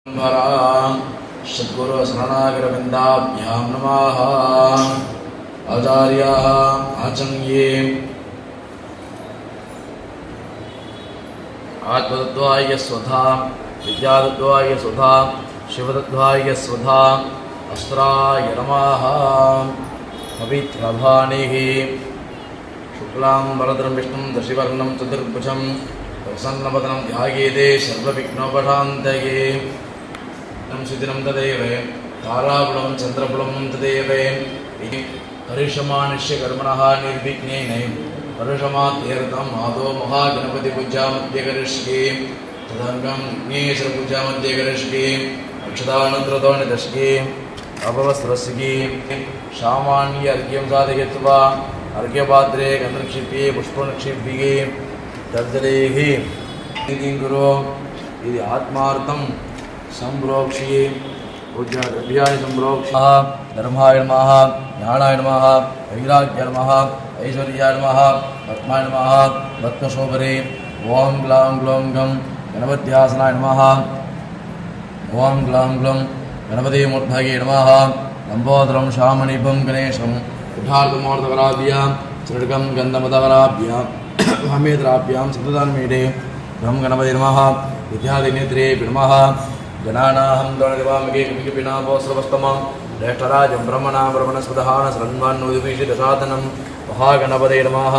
सद्गुरु शरणागरविन्दाभ्यां नमः। आचार्याः आचम्ये आत्मतत्त्वाय स्वधा विद्यातत्त्वाय स्वधा शिवतत्त्वाय स्वधा अस्त्राय नमः। पवित्रभानिः शुक्लां वरदं विष्णुं दशवर्णं चतुर्भुजं प्रसन्नवदनं ध्यायेते सर्वविघ्नोपशान्तये। सुदिनं तदेव ताराबलं चन्द्रबलं तदेव हरिषमानुष्य कर्मणः निर्विघ्नेन हर्षमातीर्थम् आदो महागणपतिपूजा मध्ये करिष्ये तदङ्गं विघ्नेश्वरपूजा मध्ये करिष्ये अक्षतानन्तरतो निदर्शये अभवस्त्रस्ये सामान्य अर्घ्यं साधयित्वा अर्घ्यपात्रे गन्धनिक्षिप्ये पुष्पनिक्षिप्ये तर्जलेः इति गुरो इति आत्मार्थं संप्रोक्ष्ये पूज्य द्रव्याणि संप्रोक्ष्य धर्माय नमः ज्ञानाय नमः वैराग्याय नमः ऐश्वर्याय नमः पद्माय नमः रत्नशोभरे ओं ग्लां ग्लौं गं गणपत्यासनाय नमः ओं ग्लां ग्लौं गणपतिमूर्धये नमः लम्बोदरं शामनिभं गणेशं कुठार्थमूर्धकराभ्यां चृडकं गन्धमदकराभ्यां वामेतराभ्यां सप्तदान्मीडे गं गणपति नमः विद्यादिनेत्रे नमः गणानाहं द्रोणदेवामिके कविपिनापोस्रवस्तमं ज्येष्ठराजं ब्रह्मणां ब्रह्मणस्पदहान शरण्वान्नुदिभिषिदशातनं महागणपते नमः।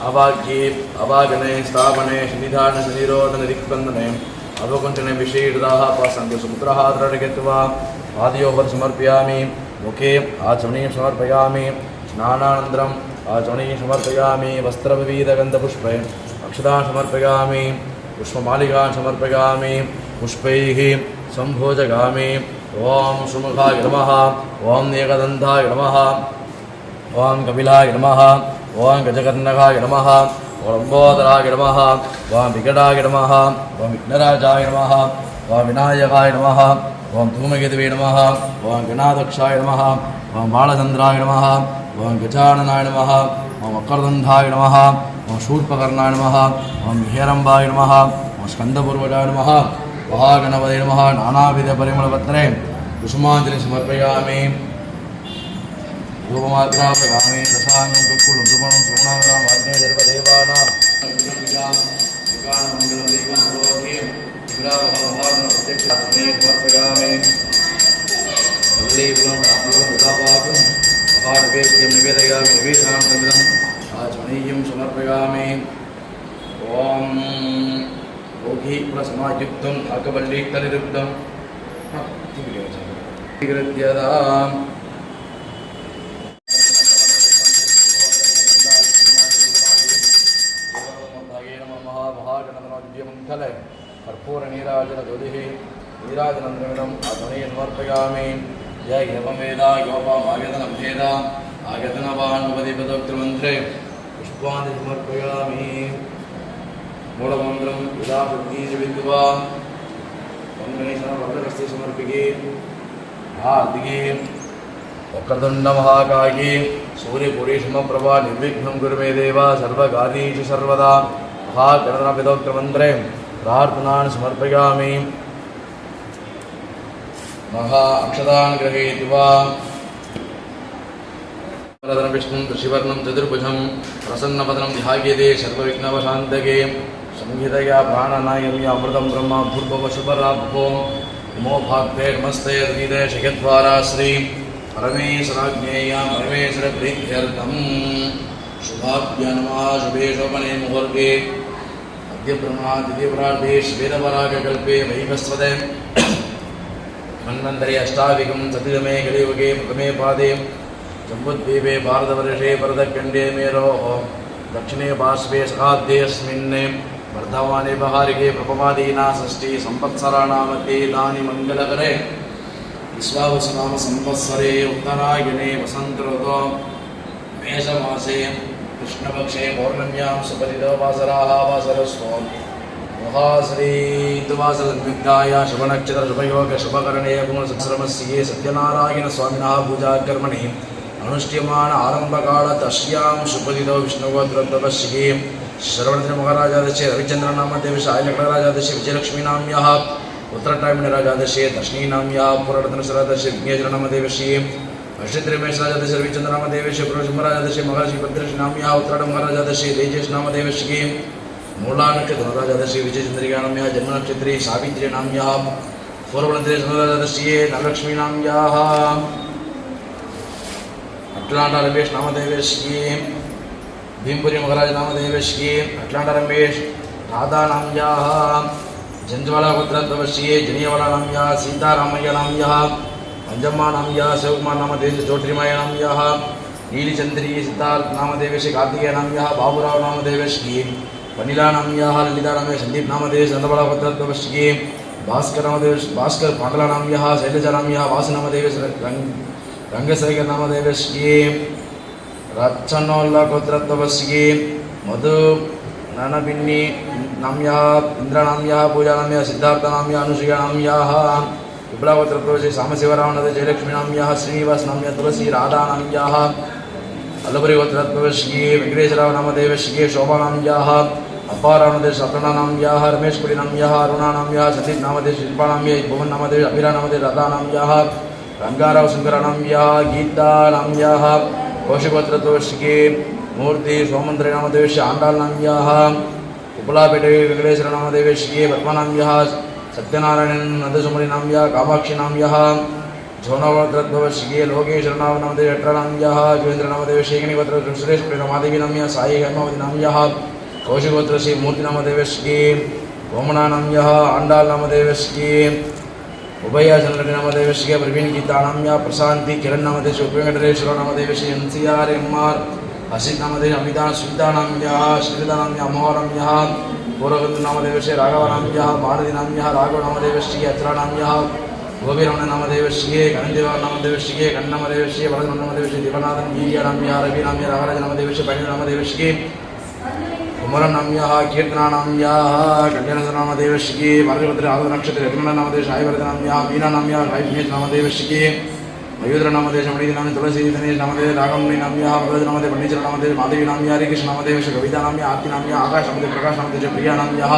अवाक्ये अवागणे स्थापने शनिधान शनिरोधन दिक्स्पन्दने अवकुञ्चने विषीडाः पासन्ति सुपुत्रः दृढयित्वा आदियोपरि समर्पयामि। मुखे आचमनीं समर्पयामि। स्नानानन्तरम् आचमनीं समर्पयामि। वस्त्रविविधगन्धपुष्पे अक्षतां समर्पयामि। पुष्पमालिकां समर्पयामि। पुष्पैः सम्भोजगामि। ओं सुमुखाय नमः ओं एकदन्ताय नमः ओं कपिलाय नमः ओं गजकर्णकाय नमः ओं लम्बोदराय नमः ओं विकटाय नमः ओं विघ्नराजाय नमः ओं विनायकाय नमः ओं धूमकेतवे नमः ओं गणाध्यक्षाय नमः ओं बालचन्द्राय नमः ओं गजाननाय नमः ओं वक्रतुण्डाय नमः ओं शूर्पकर्णाय नमः ओं हेरम्बाय नमः ओं स्कन्दपूर्वजाय नमः महागणपते नमः। नानाविधपरिमलपत्रे कुसुमाञ्जलिं समर्पयामि। धूपमात्रापयामि। दशाङ्गं कुक्कुलं सुमनं सोमनाथं वाग्ने सर्वदेवानां समर्पयामि। निवेदयामि निवेदनां तमिदम् आचमनीयं समर्पयामि। ओम ओघी प्रसमायुक्तम् अकबल्लीतलिरुक्तम् कृत्यदाम् महागणपतिमंगले कर्पूरनीराजनज्योतिः नीराजनन्द्रमिदम् आचमनीयं समर्पयामि। जय यवमेदा योपमागतनं भेद आगतनवानुपदिपदोक्तमन्त्रे पुष्पाणि समर्पयामि। मूलमन्त्रं यदा बुद्धिर्विद्वा गणेशनवरदस्ते समर्पिके हार्दिके वक्रतुण्डमहाकाये सूर्यपुरीशमप्रभा निर्विघ्नं कुरु मे देव सर्वकार्येषु सर्वदा महागणपतिमन्त्रे प्रार्थनान् समर्पयामि। महा अक्षतान् गृहीत्वा विष्णुं ऋषिवर्णं चतुर्भुजं प्रसन्नवदनं ध्यायेते सर्वविघ्नोपशान्तये। संहितया प्राणनायम्य अमृतं ब्रह्म भूर्भुवस्सुभराभो नमो भाग्ये नमस्ते हृदये शिखद्वारा श्री परमेश्वराज्ञेया परमेश्वरप्रीत्यर्थं शुभाभ्य नमः। शुभे शोभने मुहूर्ते अद्य ब्रह्मादित्यपरार्धे श्वेतपरागकल्पे वैवस्वते मन्वन्तरे अष्टाविकं सतितमे कलियुगे प्रथमे पादे जम्बुद्वीपे भारतवर्षे भरतखण्डे मेरोः दक्षिणे पार्श्वे सखाद्येऽस्मिन् वर्धमाने बहारिके प्रपमादीना षष्ठी संवत्सराणामध्ये तानि मङ्गलकरे विश्वावसुनाम संवत्सरे उत्तरायणे वसन्तऋतो मेषमासे कृष्णपक्षे पौर्णम्यां सुपतितो वासराः वासरस्वो महाश्रीद्वासलद्विग्धाय शुभनक्षत्र शुभयोग शुभकरणे गुणसंश्रमस्य सत्यनारायणस्वामिनः पूजाकर्मणि अनुष्ठ्यमान आरंभकाल तस्यां सुपदितो विष्णुगोत्रतपस्ये श्रवणेन्द्र महाराजादस्य रविचंद्र नामदेव सायलकराजादस्य विजयलक्ष्मी नाम्यः उत्तराटायमणि राजादशे दर्शनीनाम्या पुरातनसरादशे विज्ञेश्वरनामदेवश्री अश्वित्रिमेशराजादशे रविचन्द्रनामदेवश्री पुरुषमहाराजादशे महर्षि भद्रश्रीनाम्या उत्तराटं महाराजादशे तेजस्नामदेवश्री मूलानक्षत्रराजादशे विजयचन्द्रिकानाम्या जन्मनक्षत्रे सावित्रीनाम्या पूर्वनक्षत्रे चन्द्रराजादशे धनलक्ष्मीनाम्याः अट्लांटा रमेश नामदेवश्री भीमपुरी महाराज नामदेवश्री अट्लांटा रमेश राधा नाम्याः जंजवाला पुत्रत्वश्री जनियवाला नाम्याः सीतारामय्य नाम्याः अंजम्मा नाम्याः शिवकुमार नामदेव ज्योतिर्मय नाम्याः नीलिचंद्री सिद्धार्थ नामदेवश्री कार्तिकेय नाम्याः बाबूराव नामदेवश्री वनिला नाम्याः ललिता नामे संदीप नामदेव चंद्रवाला पुत्रत्वश्री भास्कर नामदेव भास्कर पांडला नाम्याः शैलजा नाम्याः वासु नामदेव रंगशेखर नामदेवश्री रचनोल्ला गोत्रत्वश्री मधु ननबिन्नी नाम्याः इंद्रनाम्याः पूजानाम्याः सिद्धार्थनाम्याः अनुसुयानाम्याः विप्लवोत्रत्वश्री सामशिवरावनद जयलक्ष्मी नाम्याः श्रीनिवास नाम्याः तुलसी राधा नाम्याः अल्लपुरी गोत्रत्वश्री वेंकटेश्वरराव नामदेवश्री शोभा नाम्याः अपारावनद सपना नाम्याः रमेशपुरी नाम्याः अरुणा नाम्याः सतीश नामदेव शिल्पा नाम्याः भुवन नामदेव अभिरा नामदेव राधा नाम्याः रंगाराव शंकर नाम्याः गीता नाम्याः कौशिकोत्रत्वश्री मूर्ति सोमंद्र नामदेवश्री आंडाल नाम्याः उपलापेटे वेंकटेश्वर नामदेवश्री पद्मनाम्याः सत्यनारायण नंदसुमणि नाम्याः कामाक्षी नाम्याः झोनवत्रत्वश्री लोकेश्वर नामदेव अट्र नाम्याः जुवेन्द्र नामदेव शेखनीपत्र सुरेश माधवी नाम्याः साई हेमावती नाम्याः कौशिकोत्रश्री मूर्ति नामदेवश्री ओमना नाम्याः आंडाल नामदेवश्री उभय चंद्र नामदेवश्री प्रवीण गीता नाम्याः प्रशांति किरण नामदेवश्री वेंकटेश्वर नामदेवश्री NCR MR असित नामदेव अमिता सुविता नाम्याः श्रीदा नाम्याः अमोहनाम्याः पूर्वगंध नामदेवश्री राघव नाम्याः भारती नाम्याः राघव नामदेवश्री अचरा नाम्याः गोपीरमण नामदेवश्री गणदेव नामदेवश्री कन्नमदेवश्री भरत नामदेवश्री दिवनाथन वीर्य नाम्याः रवि नाम्याः राघराज नामदेवश्री पैन नामदेवश्री कुमरन नाम्याः कीर्तना नाम्याः कल्याणधर नामदेवश्री भरतभद्र आदर नक्षत्र रत्न नामदेव साईभरत नाम्याः मीना नाम्याः गायत्री नामदेवश्री मयूद्र नामदेव मणि नाम तुलसी दिनेश नामदेव रागमणि नाम्याः भरत नामदेव पंडित नामदेव माधवी नाम्याः हरिकृष्ण नामदेव कविता नाम्याः आरती नाम्याः आकाश नामदेव प्रकाश नामदेव प्रिया नाम्याः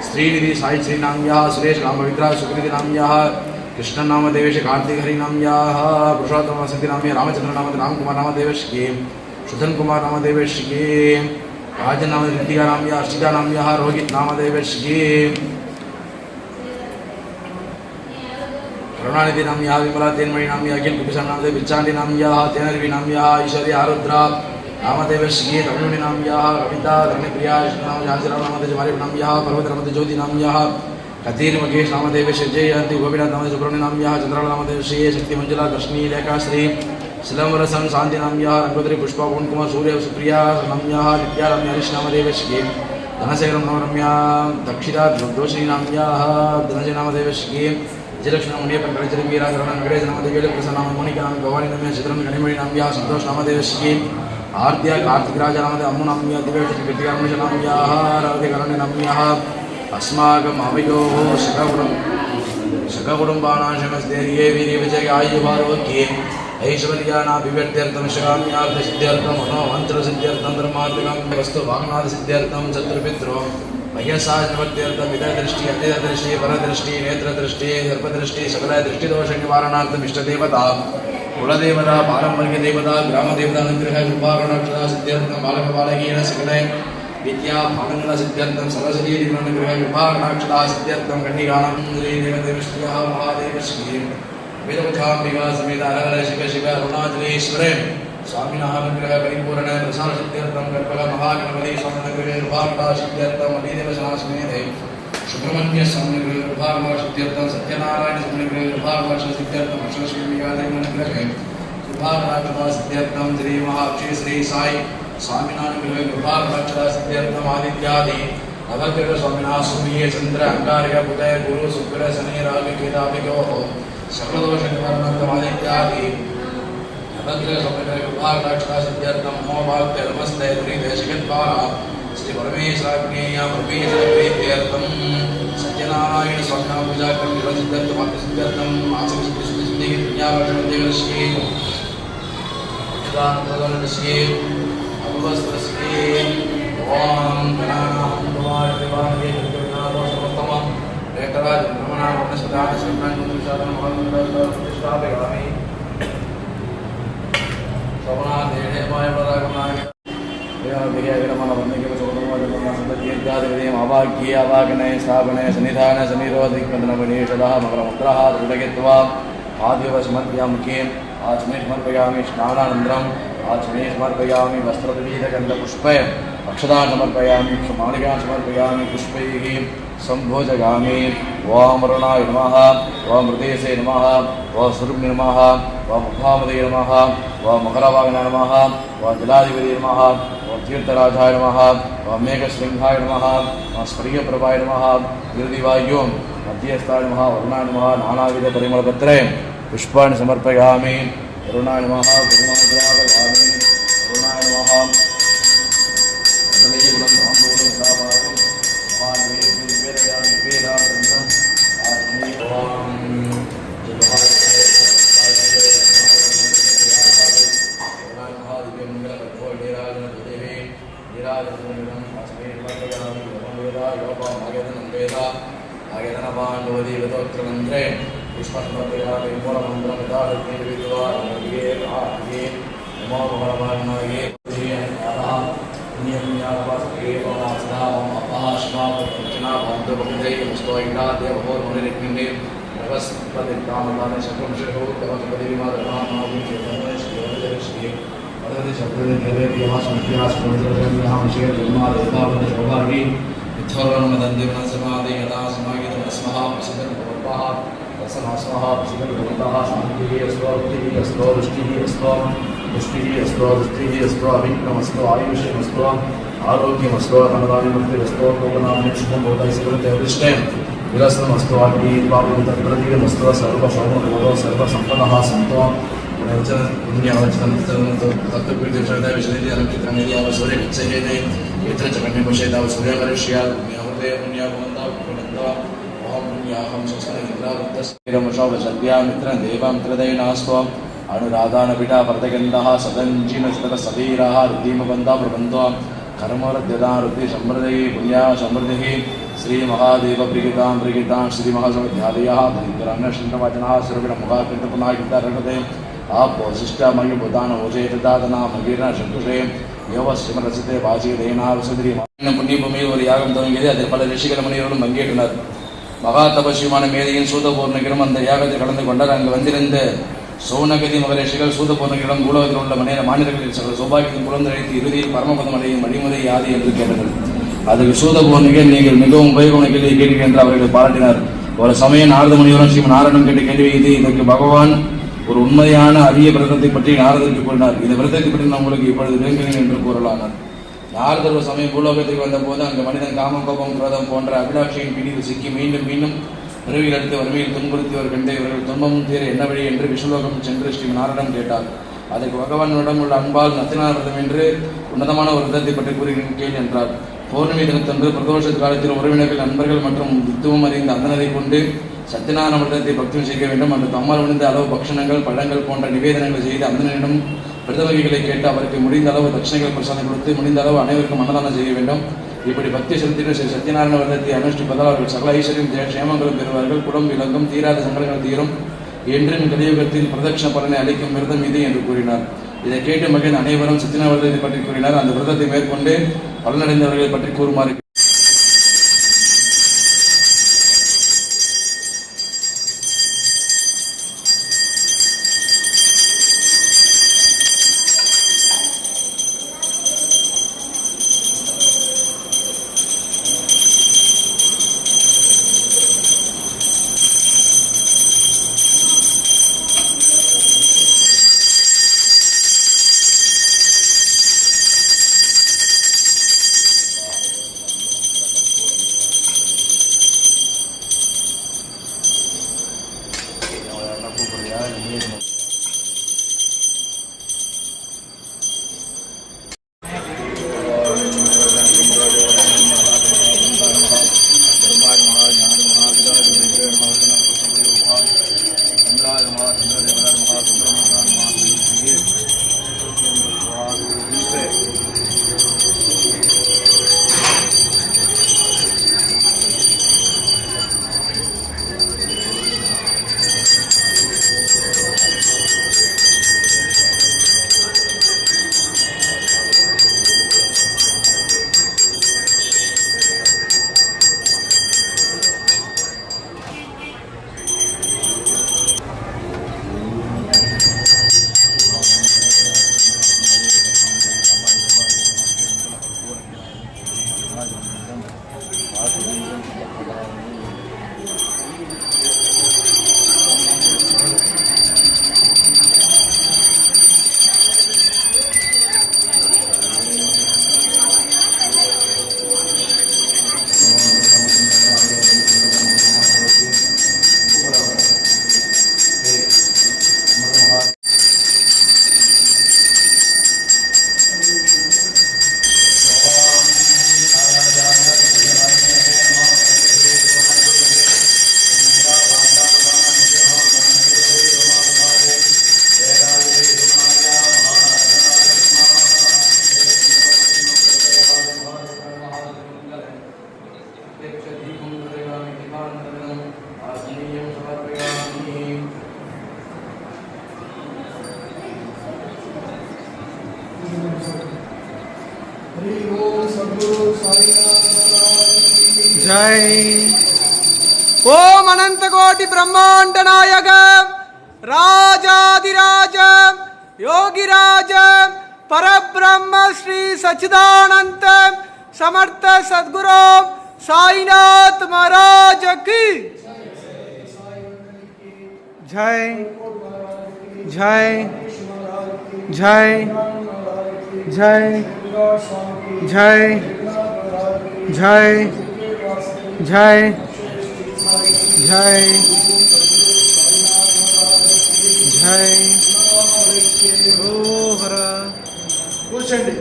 श्रीनिधि साई श्री नाम्याः सुरेश राम पवित्रा सुकृति नाम्याः कृष्ण नामदेव कार्तिक हरि नाम्याः पुरुषोत्तम सन्ति नाम्याः रामचंद्र नामदेव रामकुमार नामदेवश्री सुधन कुमार नामदेवश्री राजन नामदेव रिद्धिका नाम्याः अर्चिता नाम्याः रोहित नामदेवश्री करुणानिधि नाम्याः विमला तेन्मणि नाम्याः अखिल कुपिसा नामदेव बिच्चांडी नाम्याः तेनरवि नाम्याः ईश्वरी आरुद्रा नामदेवश्री तमिळुनि नाम्याः कविता धन्यप्रिया नाम झांसीराव नामदेव जमारी नाम्याः पर्वत नामदेव ज्योति नाम्याः कतीर मकेश नामदेवश्री जयंती गोपीनाथ नामदेव सुब्रह्मण्य नाम्याः चंद्राला नामदेवश्री शक्ति मंजुला दर्शनी लेखाश्री शिलंबरसन शांति नाम्याः रंगोदरी पुष्पा पवन कुमार सूर्य सुप्रिया नाम्याः नित्या नाम्याः हरीश नामदेवश्री धनशेखरं नामरम्या दक्षिणा दोषिणी नाम्याः धनजय नामदेवश्री विजयलक्ष्मी मुनियपन गणचरवीरा शरण वेंकटेश नामदेव प्रसन्न नाम मोनिका नाम भवानी नाम्याः चित्रन गणिमणि नाम्याः संतोष नामदेवश्री आरत्या कार्तिकराज नामदेव अम्मु नाम्याः दिव्यवती कृतिकामणि नाम्याः राधिकरण्य नाम्याः अस्माकम् अवयोः सककुटुम्बानां शमस्तेर्ये वीर्य विजय आयुभारोग्ये ऐश्वर्यानाभिव्यक्त्यर्थं शकाम्यार्थसिद्ध्यर्थं मनोमन्त्रसिद्ध्यर्थं धर्मार्थकं वस्तु वाङ्नाथसिद्ध्यर्थं चतुर्पित्रो वयसाजनवत्यर्थं इतरदृष्टि अतिदृष्टि परदृष्टि नेत्रदृष्टि सर्पदृष्टि सकलदृष्टिदोषनिवारणार्थम् इष्टदेवता कुलदेवता पारम्परिकदेवता ग्रामदेवता अनुग्रह कृपाकटाक्षता सिद्ध्यर्थं बालकबालकीन सकले विद्या भागङ्गसिद्ध्यर्थं सरस्वती अनुग्रह कृपाकटाक्षता सिद्ध्यर्थं कन्निकानां देवदेवश्रियः महादेवश्री वेदवचाम्बिका समेत हर शिव शिव अरुणाचलेश्वरे स्वामिनः अनुग्रह परिपूर्ण प्रसाद सिद्ध्यर्थं कर्पल महागणपति स्वामी अनुग्रह कृपाकटा सिद्ध्यर्थं अभिदेवशनास्मेते सुब्रह्मण्य स्वामी अनुग्रह कृपाकटा सिद्ध्यर्थं सत्यनारायण स्वामी अनुग्रह कृपाकटा सिद्ध्यर्थं अक्षरश्रीमिका देव अनुग्रह कृपाकटा सिद्ध्यर्थं श्री महाक्षी श्री साई स्वामिनः अनुग्रह कृपाकटा सिद्ध्यर्थं आदित्यादि नवग्रह स्वामिनः सूर्य चंद्र अंगारक बुध गुरु शुक्र शनि राहु केताभियोः सकलदोषनिवारणार्थम् आदित्यादि नवग्रह स्वामिनः कृपाकटा सिद्ध्यर्थं नमोवाक्य नमस्ते त्रिदेशिकद्वारा श्री परमेश्वराज्ञेया परमेश्वरप्रीत्यर्थं सत्यनारायण स्वामिनः पूजा कर्म सिद्ध्यर्थं आत्मसिद्ध्यर्थं आसनसिद्धिसिद्धि पुण्यावर्षणदेवश्री यदानन्दश्री अवस्त्रश्री ओम गणानां भवाय देवाय कृतज्ञताः समस्तमं अवाक्ये अवागनय स्थापनय सन्निधान सन्निरोधिकन्दनवनीषदः मकरमुद्रः दृढयित्वा आद्यवसमर्पयामुखे आचमे समर्पयामि स्नानानन्तरम् आचमे समर्पयामि वस्त्रविधगन्धपुष्पै अक्षतान् समर्पयामि मालिकान् समर्पयामि पुष्पैः सम्भोजगामि ओम अरुणाय नमः ओम मृदेशे नमः ओम सुरुग्नि नमः ओम मुखामदे नमः ओम मकरवागनाय नमः ओम जलाधिपति नमः ओम तीर्थराजाय नमः ओम मेघश्रृंगाय नमः ओम स्फटिकप्रभाय नमः गिरिदिवायुं मध्यस्थाय नमः वरुणाय नमः नानाविधपरिमलपत्रे पुष्पाणि समर्पयामि वरुणाय नमः वरुणाय नमः आरोग्यमस्तु धनदानिमस्ति कोपनामस्तु विलसनमस्तु आग्नेयपावतप्रतिमस्तु सर्वसौमो सर्वसम्पन्नः सन्तो तत्त्वपीठविषयति अलङ्कृतनिधि सूर्यगच्छेते यत्र च कन्यकुशेता सूर्यकरिष्यात् पुण्यहृदय पुण्याभवन्तः ओम पुण्याहं स्वस्तिरमुषावसद्या मित्रदेवमित्रदैनास्त्वम् अनुराधानपीठा वर्तगन्धः सदञ्जिनस्तरसधीरः रुद्धिमबन्धा प्रबन्धो कर्मरद्यता रुद्धि समृद्धि पुण्या समृद्धिः श्रीमहादेवप्रीगितां प्रीगितां श्रीमहासमध्यादयः दरिद्रान्नश्चिन्तवचनः सुरभिरमुखाकृतपुनागितारकते आपोशिष्टमयुभूतानोचेतदातनामगीर्णशङ्कुषे யோவஸ்ரமரசித்தே வாசியதேனாவசதிரி புண்ணியபூமியில் ஒரு யாகம் துவங்கியது. அதில் பல ரிஷிகள் முனிவர்களும் பங்கேற்றனர். மகா தபஸ்வியமான மேதையின் சூதபூர்ணகிரம் அந்த யாகத்தில் கலந்து கொண்டார். அங்கு வந்திருந்த சௌனகதி மகரிஷிகள் சூதபூர்ணகிரம் பூலோகத்தில் உள்ள மாநிலங்களில் சகல சௌபாகியத்தின் குழந்தைக்கு இறுதியில் பரமபதம் அடையும் வழிமுறை யாது என்று கேட்டனர். அதுக்கு சூதபூர்ணிகள் நீங்கள் மிகவும் உபயோகமான கேள்வியை கேட்கிறீர்கள் என்று அவர்களை பாராட்டினார். ஒரு சமயம் நாரத முனிவரும் ஸ்ரீ நாராயணன் கேட்ட கேள்வி இது. இதற்கு பகவான் ஒரு உண்மையான அரிய விரதத்தை பற்றி நாரதருக்கு கூறினார். இந்த விரதத்தை பற்றி நான் உங்களுக்கு இப்பொழுது விளங்குகிறேன் என்று கூறலானார். நாரதர் ஒரு சமயம் பூலோகத்துக்கு வந்தபோது அங்கு மனிதன் காமம் கோபம் குரோதம் போன்ற அபிலாட்சியின் பிடியில் சிக்கி மீண்டும் மீண்டும் பிறவியில் எடுத்து வறுமையில் துன்புறுத்தியவர் கண்டு இவர்கள் துன்பமும் தீர என்ன வழி என்று விஸ்வலோகம் சென்று ஸ்ரீ நாராயணன் கேட்டார். அதற்கு பகவானிடம் உள்ள அன்பால் நத்தினார் விரதம் என்று உன்னதமான ஒரு விரதத்தை பற்றி கூறுகிறேன் கேள் என்றார். பௌர்ணமி தினத்தன்று பிரதோஷ காலத்தில் உறவினர்கள் நண்பர்கள் மற்றும் வித்துவம் அறிந்த அந்தனரை கொண்டு சத்தியநாராயண விரதத்தை பக்தி செய்ய வேண்டும். அந்த தம்மால் முடிந்த அளவு பக்ஷணங்கள் பழங்கள் போன்ற நிவேதனங்களை செய்து அந்தனிடம் விரத வகைகளை கேட்டு அவருக்கு முடிந்த அளவு தட்சணைகள் பிரசாதம் கொடுத்து முடிந்த அளவு அனைவருக்கும் அன்னதானம் செய்ய வேண்டும். இப்படி பக்தி செலுத்தின ஸ்ரீ சத்தியநாராயண விரதத்தை அனுஷ்டிப்பதால் அவர்கள் சகல ஐஸ்வரியம் ஜெயக்ஷேமங்களும் பெறுவார்கள். குடம் விலங்கும் தீராத சங்கடங்கள் தீரும் என்றும் கலியுகத்தில் பிரதட்சண பலனை அளிக்கும் விரதம் இது என்று கூறினார். இதை கேட்டு மகிழ்ந்த அனைவரும் சத்தியநாராயண விரதத்தை பற்றி கூறினார். அந்த விரதத்தை மேற்கொண்டு பலனடைந்தவர்களை பற்றி கூறுமாறு जय ओम अनंत कोटि ब्रह्मांड नायक राजाधिराज योगिराज परब्रह्म श्री सच्चिदानंद समर्थ सद्गुरु साईनाथ महाराज की जय जय जय जय जय जय जय जय जय हरोहर కూర్చోండి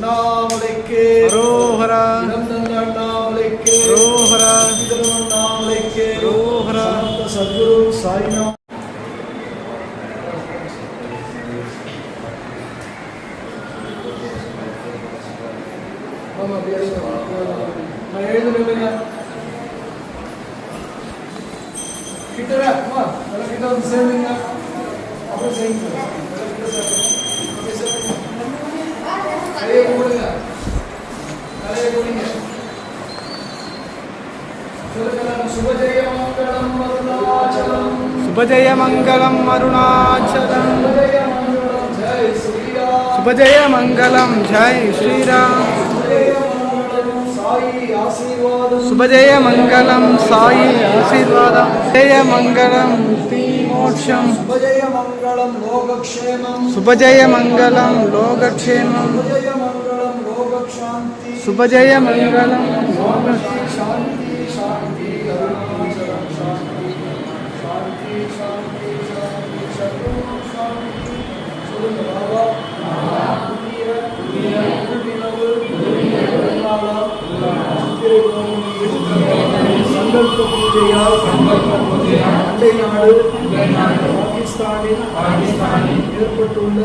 నామలెక్కే हरोहर నందంగా నామలెక్కే हरोहर నామలెక్కే हरोहर సద్గురు సాయినాథ్ கிட்டவே அம்மா கிட்ட வந்து சேர்ந்துங்க அப்புறம் சேர்ந்து தலையை போடுங்க தலையை போடுங்க சுபஜய மங்களம் அருணாச்சலம் शुभजय मंगलम अरुणाचलम ஜெய் ஸ்ரீராம் शुभजय मंगलम जय श्रीराम சாயி ஆசீர்வாதம் शुभजय मंगलम साई आशीर्वादम जय मंगलम मुक्ति मोक्षम சுபஜய மங்களம் லோகக்ஷேமம் शुभजय मंगलम लोकक्षेमम சுபஜய மங்களம் லோகக்ஷாந்தி शुभजय मंगलम சாந்தி சாந்தி அருணாச்சலம் சாந்தி சாந்தி சாந்தி சாந்தி சர்வம் சாந்தி சொல்லுங்க பாபா சங்கல்ப பூஜையால் அண்டை நாடு பாகிஸ்தானில் ஏற்பட்டுள்ள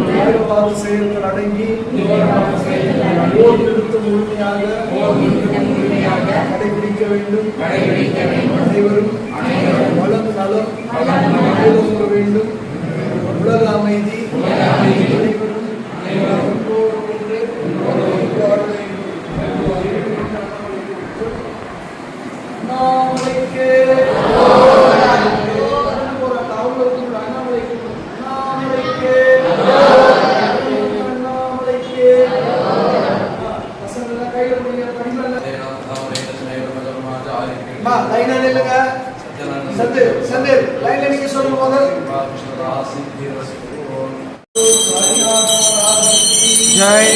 பயங்கரவாத செயல்கள் அடங்கி போர் நிறுத்தம் முழுமையாக கடைபிடிக்க வேண்டும் அனைவரும் வளம் நலம் மேலோங்க வேண்டும் உலக அமைதி அனைவரும் வாழ வேண்டும். அண்ணாமலைக்கே அண்ணாமலைக்கே அண்ணாமலைக்கே பசங்க கையில முடிய படிமல்ல அம்மா லைனா நில்லுங்க சத்து சந்து லைன்ல நீங்க சொல்லுங்க முதல் जय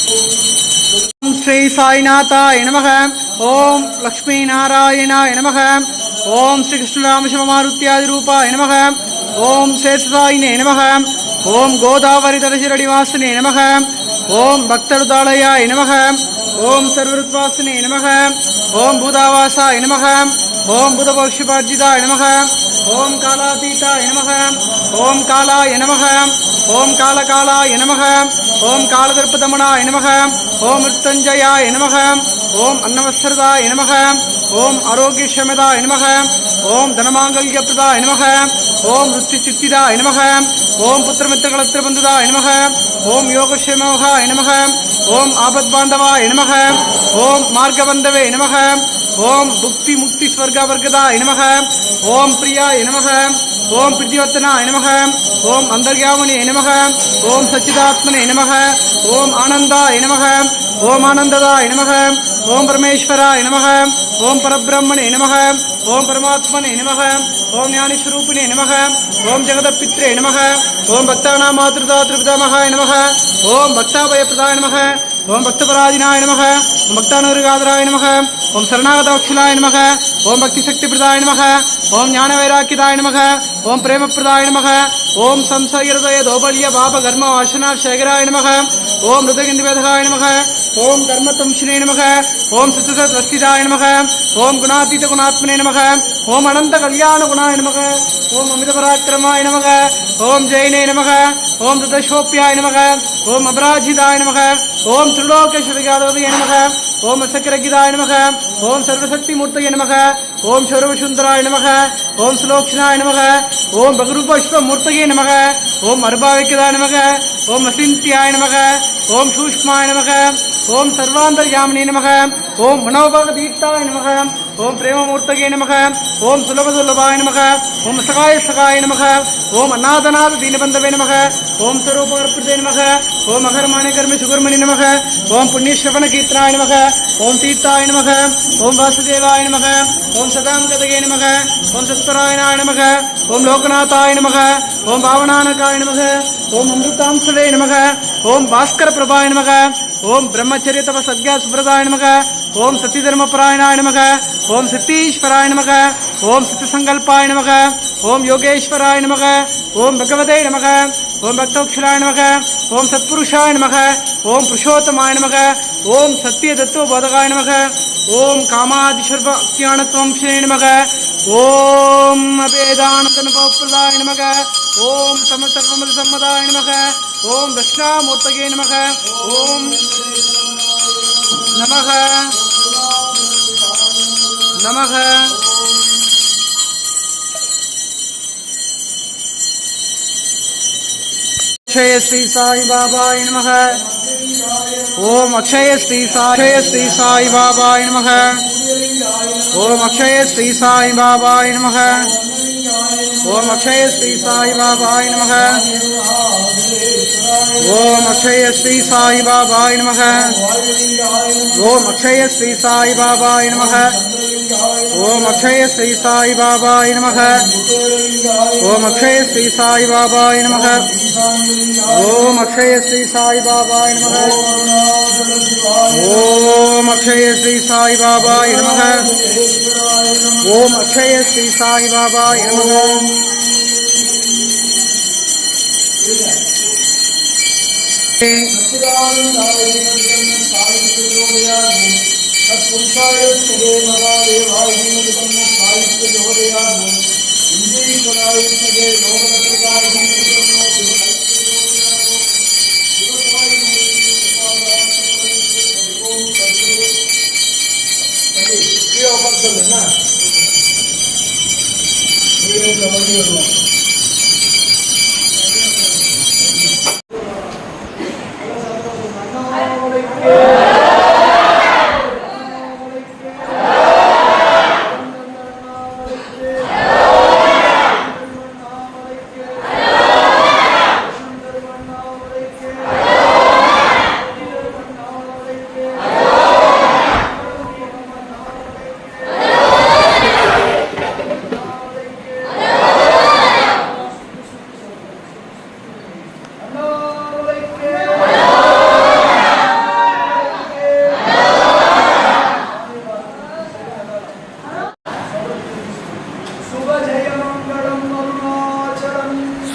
ओम श्री साईनाथाय नमः ओम लक्ष्मी नारायणाय नमः ओम श्री कृष्णराम शिवमारुत्यादि रूपाय नमः ओम शेषसायिने नमः ओम गोदावरी तरशिरडिवासिने नमः ओम भक्तरुदालयाय नमः ओम सर्वऋत्वासिने नमः ओम भूतावासाय नमः ओम बुधपक्षिपार्जिताय नमः ओम कालातीताय नमः ओम कालाय नमः ओम कालकालाय नमः ओम कालदर्पदमनाय नमः ओम मृत्युंजयाय नमः ओम अन्नवस्त्रदाय नमः ओम आरोग्यक्षमदाय नमः ओम धनमांगल्यप्रदाय नमः ओम रुचिचित्तिदाय नमः ओम पुत्रमित्रकलत्रबन्धुदाय नमः ओम योगक्षेमोहाय नमः ओम आपद्बान्धवाय नमः ओम मार्गबन्धवे नमः ओम भुक्ति मुक्ति स्वर्गवर्गदाय नमः ओम प्रियाय नमः ओम प्रीतिवर्तनाय नमः ओम अंतर्यामिने नमः ओम सच्चिदात्मने नमः ओम आनंदाय नमः ओम आनंददाय नमः ओम परमेश्वराय नमः ओम परब्रह्मणे नमः ओम परमात्मने नमः ओम ज्ञानस्वरूपिणे नमः ओम जगदपित्रे नमः ओम भक्तानां मातृदातृपितामहाय नमः ओम भक्ताभयप्रदाय नमः ओम भक्तपराधीनाय नमः ओम भक्तानुरागादराय नमः ओम शरणागतवत्सलाय नमः ओम भक्तिशक्तिप्रदाय नमः ओम ज्ञानवैराग्यदाय नमः ओम प्रेमप्रदाय नमः ओम संसर्गहृदय दौबल्य पाप कर्म वासना शेखराय नमः ओम हृदयगन्धिवेदकाय नमः ओम कर्मतंशिने नमः ओम सततस्थिताय नमः ओम गुणातीत गुणात्मने नमः ओम अनंत कल्याण गुणाय नमः ओम अमित पराक्रमाय नमः ओम जैने नमः ओम तदशोप्याय नमः ओम अपराजिताय नमः ओम त्रिलोकेश्वरगादवये नमः ओम असक्रगिदाय नमः ओम सर्वशक्तिमूर्तये नमः ओम सर्वसुंदराय नमः ओम सुलोक्षणाय नमः ओम भगरूपपुष्पमूर्तये नमः ओम अर्भाविकदाय नमः ओम असिन्त्याय नमः ओम सूक्ष्माय नमः ओम सर्वान्तर्यामिने नमः ओम मनोभगदीप्ताय नमः ओम प्रेममूर्तये नमः ओम सुलभदुर्लभाय नमः ओम सखाय सखाय नमः ओम अनाथनाथ दीनबन्धवे नमः ओम स्वरूपकृते नमः ओम अहर्माणिकर्मि सुकर्मणि नमः ओम पुण्यश्रवणकीर्तनाय नमः ओम तीर्थाय नमः ओम वासुदेवाय नमः ओम सदांगतये नमः ओम सत्परायणाय नमः ओम लोकनाथाय नमः ओम भावनानकाय नमः ओम अमृतांशले नमः ओम भास्कर प्रभाय नमः ओम ब्रह्मचर्य तप सद्गा सुब्रताय नमः ओम सत्यधर्मपरायणाय नमः ओम सिद्धीश्वराय नमः ओम सिद्धसंकल्पाय नमः ओम योगेश्वराय नमः ओम भगवते नमः ओम भक्तोक्षराय नमः ओम सत्पुरुषाय नमः ओम पुरुषोत्तमाय नमः ओम सत्यतत्त्वबोधकाय नमः ओम कामादिशर्वज्ञानत्वंशे नमः ओम अभेदानन्दनुभवप्रदाय नमः ओम समस्तसम्मदाय नमः ओम दक्षिणामूर्तये नमः ओम नमः नमः अक्षय श्री साई बाबाय नमः ओम अक्षय श्री साई बाबाय नमः ओम अक्षय श्री साई बाबाय नमः ओम अक्षय श्री साई बाबाय नमः ओम अक्षय श्री साई बाबाय नमः ओम अक्षय श्री साई बाबाय नमः ओम अक्षय श्री साई बाबाय नमः ओम अक्षय श्री साई बाबाय नमः ओम अक्षय श्री साई बाबाय नमः ओम अक्षय श्री साई बाबाय नमः ओम अक्षय श्री साई बाबाय नमः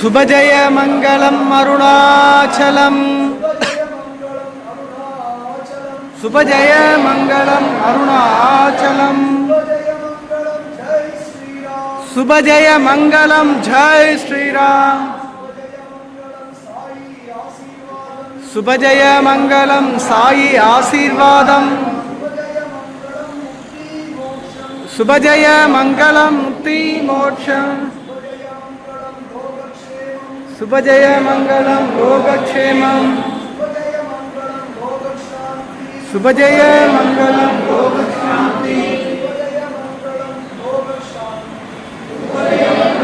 शुभजय मंगलम अरुणाचलम शुभजय मंगलम अरुणाचलम शुभजय मंगलम जय श्री राम शुभजय मंगलम साई आशीर्वादम शुभजय मंगलम मुक्ति मोक्षम शुभजय मंगलम योगक्षेमम शुभजय मंगलम योगशांति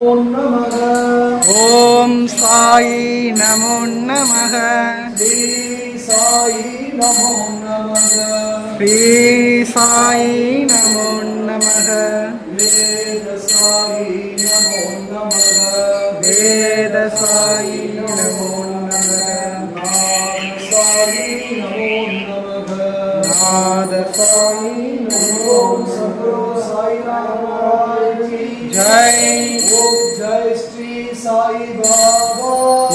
ஓம் நமக ஓம் சாயி நமோ நமக ஸ்ரீ சாயி நமோ நமக ஸ்ரீ சாயி நமோ நமக வேத சாயி நமோ நமக வேத சாயி நமோ நமக சாயி நமோ நமக நாத சாயி நமோ ஓம் சத்குரு சாய் நாராயண ஜெய் ஓம் ஜெய் ஸ்ரீ சாய் பாபா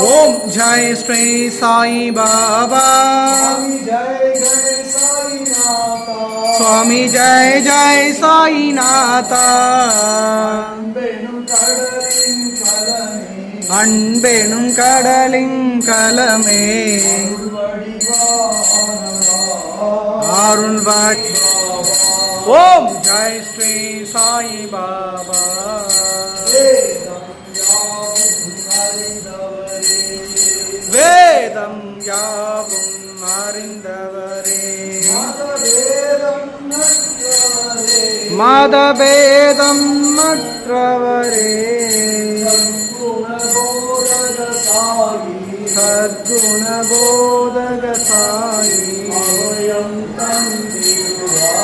ஓம் ஜெய் ஸ்ரீ சாயி பாபா சுவாமி ஜெய் ஜெய் சாய்நாதா சுவாமி ஜெய் ஜெய் சாயிநாதா அன்பெனும் கடலின் கலமே அன்பெனும் கடலின் கலமே அருள்வாய் ஓம் ஜெய் ஸ்ரீ சாயி பாபா வேதம் யாவும் அறிந்தவரே மதபேதம் மற்றவரே சத்குண போதக சாயி அபயம் தந்திடுவார்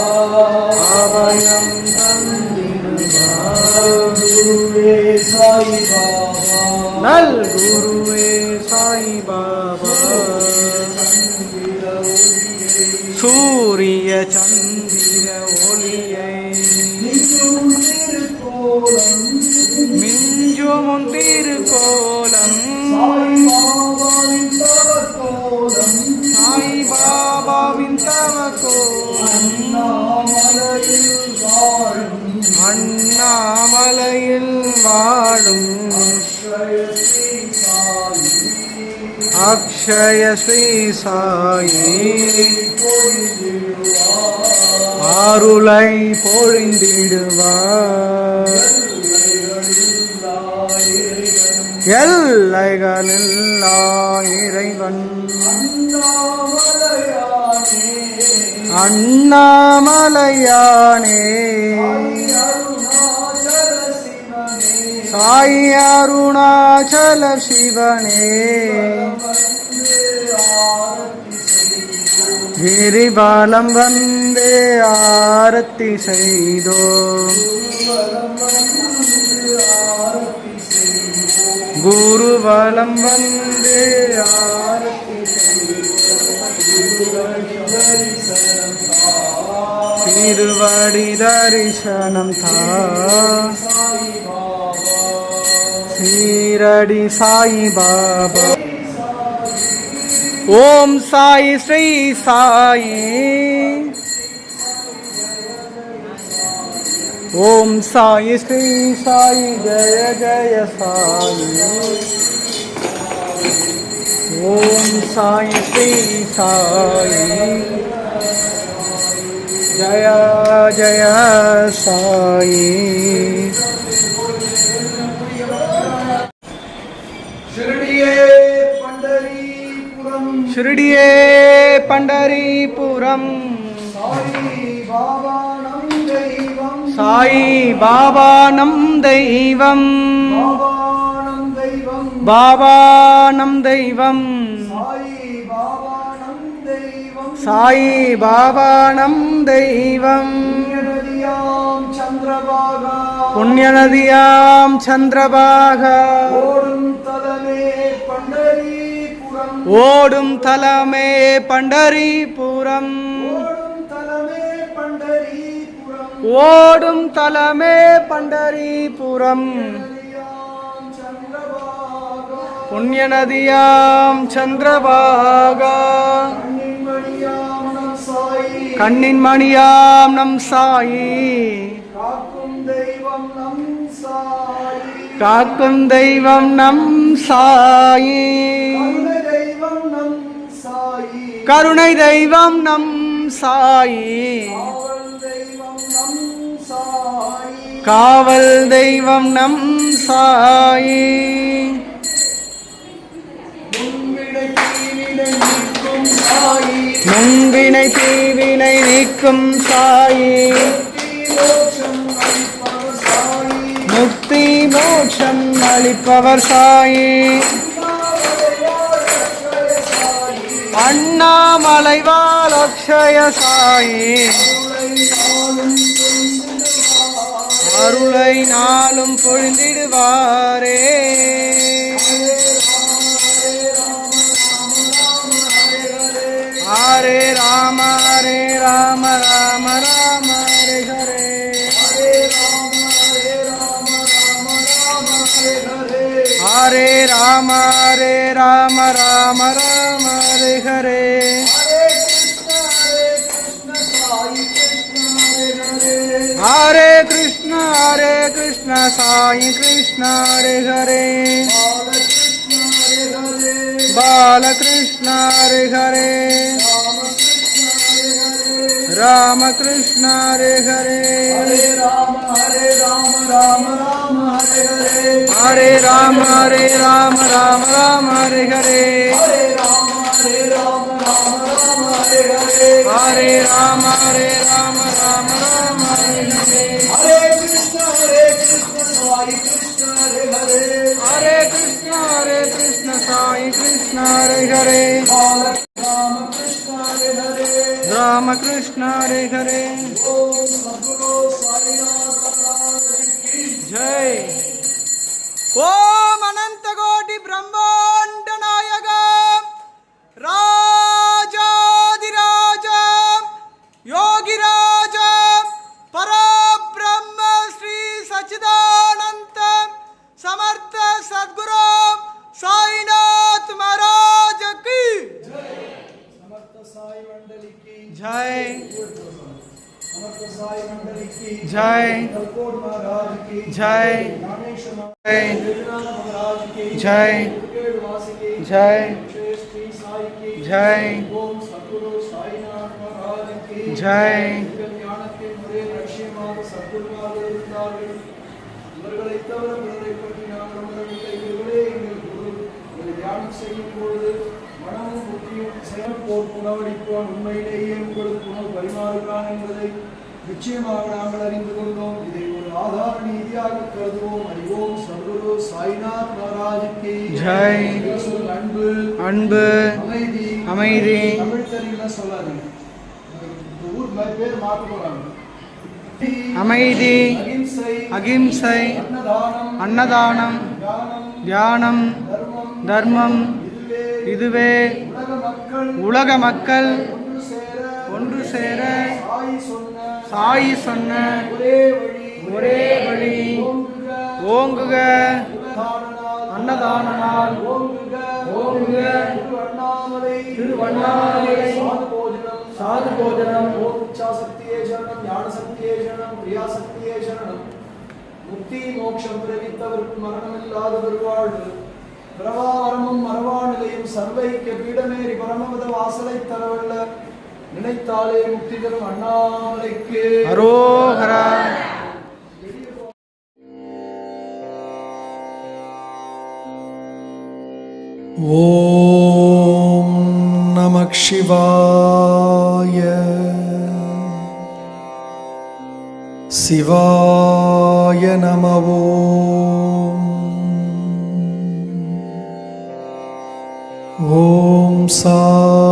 சாய் பாபா நல் குருவே சாய் பாபா சூரிய சந்திர ஒளியை மிஞ்சும் திருக்கோலம் சாய் பாபாவின் தவக்கோலம் அண்ணாமலையில் வாழும் அக்ஷய ஸ்ரீ சாயி அருளை பொழிந்திடுவார் எல்லைகளில்லா இறைவன் அண்ணாமலையானே சாய் அருணாச்சல சிவனே கிரிபாலம் வந்தே ஆரத்தி செய்தோ குருவலம் வந்தே ஆரத்தி திருவடி தரிசனம் தா சீரடி சாய் பாபா ஓம் சாய் ஸ்ரீ சாயி ஓம் சாய் ஸ்ரீ சாயி ஜய ஜய சாயி ஓம் சாய் ஸ்ரீ சாயி ஜய ஜய சாயி ஷிரடியே பண்டரிபுரம் சாய் பாபா நம் தெய்வம் பாபா நம் தெய்வம் சாய் பாபா நம் தெய்வம் புண்ணிய நதியாம் சந்திரபாகா ஓடும் தலமே பண்டரிபுரம் ஓடும் தலமே பண்டரிபுரம் புண்ணிய நதியாம் சந்திரபாகா கண்ணின் மணியாம் நம் சாயி காக்கும் தெய்வம் நம் சாயி கருணை தெய்வம் நம் சாயி காவல் தெய்வம் நம் சாயி முன்வினை தீவினை நீக்கும் சாயி முக்தி முக்தி மோட்சம் அளிப்பவர் சாயி அண்ணாமலைவாழ் அக்ஷய சாயி அருளை நாளும் பொழிந்திடுவாரே. ஹரே ராம ராம ராம ஹரே ஹரே ஹரே ராம ராம ராம ஹரே ஹரே. ஹரே கிருஷ்ண சாயி கிருஷ்ண ஹரே ஹரே பாலகிருஷ்ண ஹரே ஹரே ராமகிருஷ்ண ஹரே ஹரே ஹரே ராம ராம ஹரே ஹரே ஹரே ராம ராம ஹரே ஹரே ஹரே ராம ராம ராம ஹரே ஹரே. ஹரே கிருஷ்ண சாயி கிருஷ்ண ஹரே ஹரே ஹரே கிருஷ்ண சாயி கிருஷ்ண ஹரே ஹரே ராமகிருஷ்ண ஹரே ஹரே. ஜெய். ஓம் அனந்த கோடி பிரம்மாண்ட நாயக ராஜாதிராஜ யோகிராஜ பரபிரம்ம ஸ்ரீ சச்சிதானந்த समर्थ सद्गुरु साईनाथ महाराज की समर्थ साई मंडली की जय समर्थ साई मंडली की जय कलकोट महाराज की जय रामेश्वर महाराज की जय वासी की जय श्री साई की जय ओम सद्गुरु साईनाथ महाराज की जय ज्ञान के मुरे रक्षे मां सद्गुरु महाराज இவர்களை தவிர பிறரை பற்றி நாம் நம்பவில்லை. இவர்களே எங்கள் குரு. இதை தியானம் செய்யும் பொழுது மனமும் புத்தியும் செயல்போர் உணவளிப்போன் உண்மையிலேயே உங்களுக்கு உணவு பரிமாறுகிறான் என்பதை நிச்சயமாக நாங்கள் அறிந்து கொண்டோம். இதை ஒரு ஆதார நீதியாக கருதுவோம். அறிவோம். சத்குரு சாய்நாத் மகாராஜுக்கு ஜெய். அன்பு அன்பு அமைதி அமைதி. தமிழ் தெரியல சொல்லாதீங்க. ஊர் பேர் மாற்ற போறாங்க. அமைதி அகிம்சை அன்னதானம் தியானம் தர்மம் இதுவே உலக மக்கள் ஒன்று சேர சாயி சொன்ன ஒரே வழி. ஓங்குக அன்னதானால் ஓங்குக திருவண்ணாமலை साधु भोजनम ओम इच्छा शक्तिये शरणम ज्ञान शक्तिये शरणम क्रिया शक्तिये शरणम मुक्ति मोक्षम प्रवितवर्क मरणमिल्लादवर வாழ்வு பிரவாரமும் மரவானிலையும் சர்வைக்க பீடமேறி பரமபத வாசலை தரவல்ல நினைத்தாலே முக்தி தரும் அண்ணாமலைக்கு அரோகரா. ஓம் நமः சிவாய சிவாய நம. ஓம் சாந்தி.